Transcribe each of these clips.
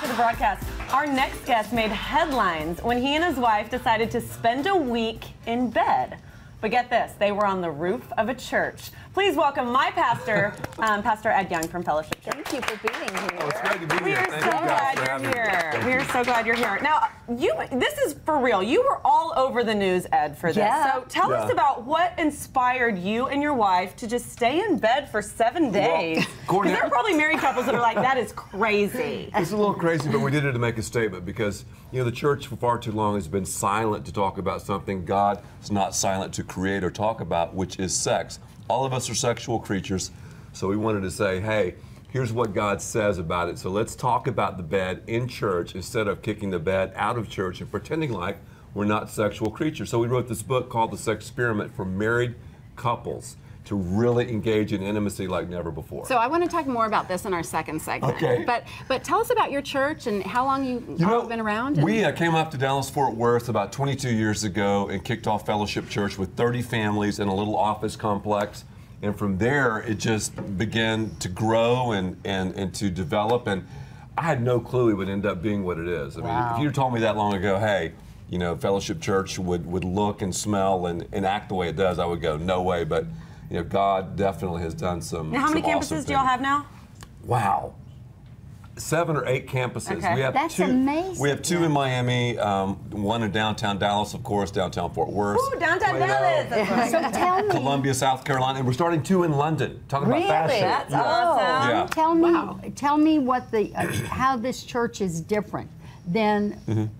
the broadcast. Our next guest made headlines when he and his wife decided to spend a week in bed. But get this, they were on the roof of a church. Please welcome my pastor, Pastor Ed Young from Fellowship Church. Thank you for being here. Oh, it's great to be We here. are so glad you're here. We are so glad you're here. Now, this is for real. You were all over the news, Ed, for this. Yeah. So tell us about what inspired you and your wife to just stay in bed for 7 days. Because there are probably married couples that are like, that is crazy. It's a little crazy, but we did it to make a statement because, you know, the church for far too long has been silent to talk about something God is not silent to create or talk about, which is sex. All of us are sexual creatures, so we wanted to say, hey, here's what God says about it. So let's talk about the bed in church instead of kicking the bed out of church and pretending like we're not sexual creatures. So we wrote this book called The Sexperiment for married couples to really engage in intimacy like never before. So I want to talk more about this in our second segment. Okay. But tell us about your church and how long you've been around. We came up to Dallas-Fort Worth about 22 years ago and kicked off Fellowship Church with 30 families in a little office complex. And from there, it just began to grow and to develop. And I had no clue it would end up being what it is. I mean, if you told me that long ago, hey, you know, Fellowship Church would look and smell and act the way it does, I would go, no way. But you know, God definitely has done some. Now, how many awesome campuses do y'all have now? Wow. 7 or 8 campuses. Okay. We have That's two, amazing. We have 2 in Miami, one in downtown Dallas, of course, downtown Fort Worth. Ooh, downtown Plano, Dallas. So tell me, Columbia, South Carolina, and we're starting 2 in London. Talking about fashion. That's Yeah. awesome. Yeah. tell me what the how this church is different than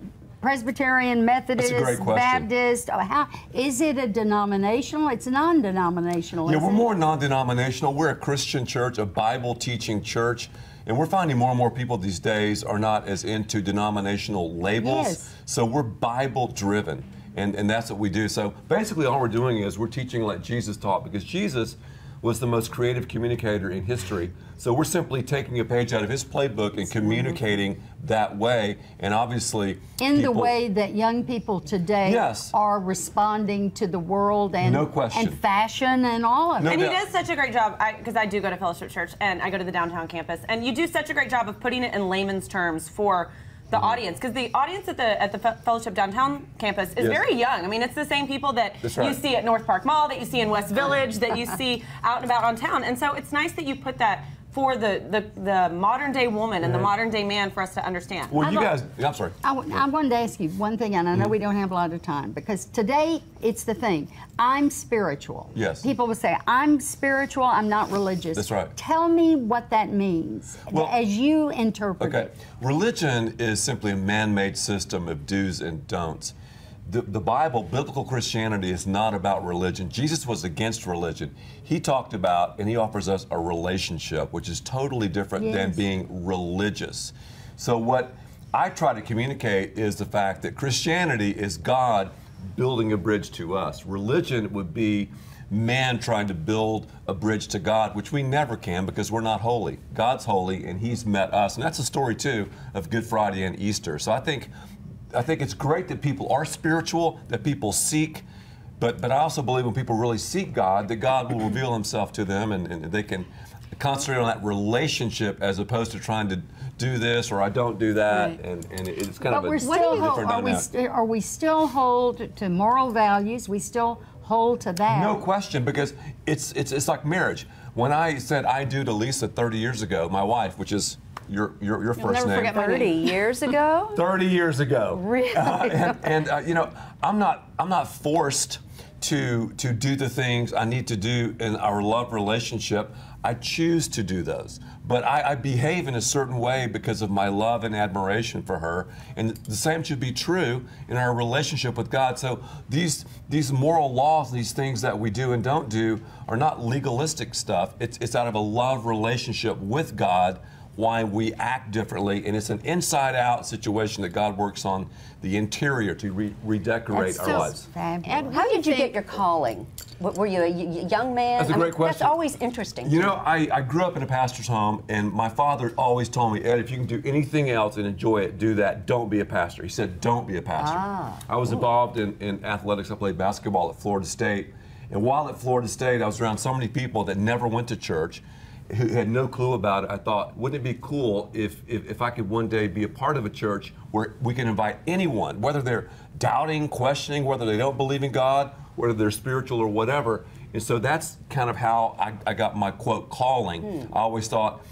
Presbyterian, Methodist, That's a great question. Baptist. How is it a denominational? It's non-denominational. Yeah, isn't we're it? more non-denominational. We're a Christian church, a Bible-teaching church, and we're finding more and more people these days are not as into denominational labels. Yes. So we're Bible-driven, and that's what we do. So basically all we're doing is we're teaching like Jesus taught, because Jesus was the most creative communicator in history. So we're simply taking a page out of his playbook and communicating that way, and obviously in the way that young people today Yes. are responding to the world and, No question. and fashion and all of No it. And he doubt. does such a great job, because I do go to Fellowship Church, and I go to the downtown campus, and you do such a great job of putting it in layman's terms for the audience, because the audience at the Fellowship downtown campus is Yes. very young. I mean, it's the same people that That's right. you see at North Park Mall, that you see in West Village, that you see out and about on town, and so it's nice that you put that for the modern day woman and the modern day man for us to understand. Well, you guys, I'm sorry. I wanted to ask you one thing, and I know we don't have a lot of time, because today it's the thing. I'm spiritual. Yes. People will say, I'm spiritual, I'm not religious. That's right. Tell me what that means, Well, as you interpret Okay. it. Religion is simply a man-made system of do's and don'ts. The Bible, biblical Christianity, is not about religion. Jesus was against religion. He talked about, and he offers us a relationship, which is totally different than Yes. being religious. So what I try to communicate is the fact that Christianity is God building a bridge to us. Religion would be man trying to build a bridge to God, which we never can because we're not holy. God's holy, and he's met us. And that's the story, too, of Good Friday and Easter. So I think it's great that people are spiritual, that people seek, but I also believe when people really seek God, that God will reveal himself to them, and they can concentrate on that relationship as opposed to trying to do this or I don't do that, Right. and it's kind But of a we're different still, dynamic. are we still hold to moral values? We still hold to that? No question, because it's like marriage. When I said I do to Lisa 30 years ago, my wife, which is your first never name. forget my 30 name. years ago? 30 years ago. Really? You know, I'm not forced to do the things I need to do in our love relationship. I choose to do those, but I behave in a certain way because of my love and admiration for her, and the same should be true in our relationship with God. So these moral laws, these things that we do and don't do, are not legalistic stuff. It's out of a love relationship with God, why we act differently, and it's an inside-out situation that God works on the interior to redecorate That's our so lives. fabulous. How did you get your calling? Were you a young man? That's a great question. That's always interesting. You know, I grew up in a pastor's home, and my father always told me, Ed, if you can do anything else and enjoy it, do that. Don't be a pastor. He said, don't be a pastor. I was involved in athletics. I played basketball at Florida State. And while at Florida State, I was around so many people that never went to church. who had no clue about it, I thought, wouldn't it be cool if I could one day be a part of a church where we can invite anyone, whether they're doubting, questioning, whether they don't believe in God, whether they're spiritual or whatever. And so that's kind of how I got my, quote, calling. I always thought,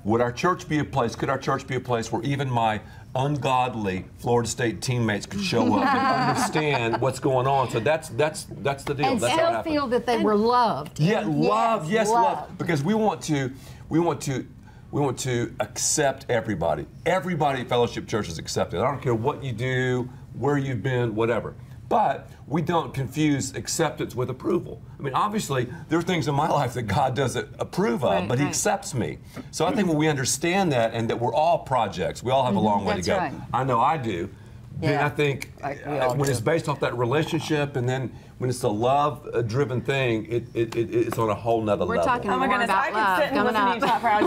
could our church be a place where even my ungodly Florida State teammates could show up and understand what's going on? So that's the deal. And that's still feel that they were loved. Yeah, love, yes, love. love. Because we want to accept everybody. Everybody at Fellowship Church is accepted. I don't care what you do, where you've been, whatever. But we don't confuse acceptance with approval. I mean, obviously, there are things in my life that God doesn't approve of, but He accepts me. So I think when we understand that, and that we're all projects, we all have a long way to go. Right. I know I do. Then Yeah. I think We all when do. it's based off that relationship, and then when it's a love-driven thing, it's on a whole nother We're level. talking Oh my more goodness, about I could love sit and coming listen to up. you talk for hours.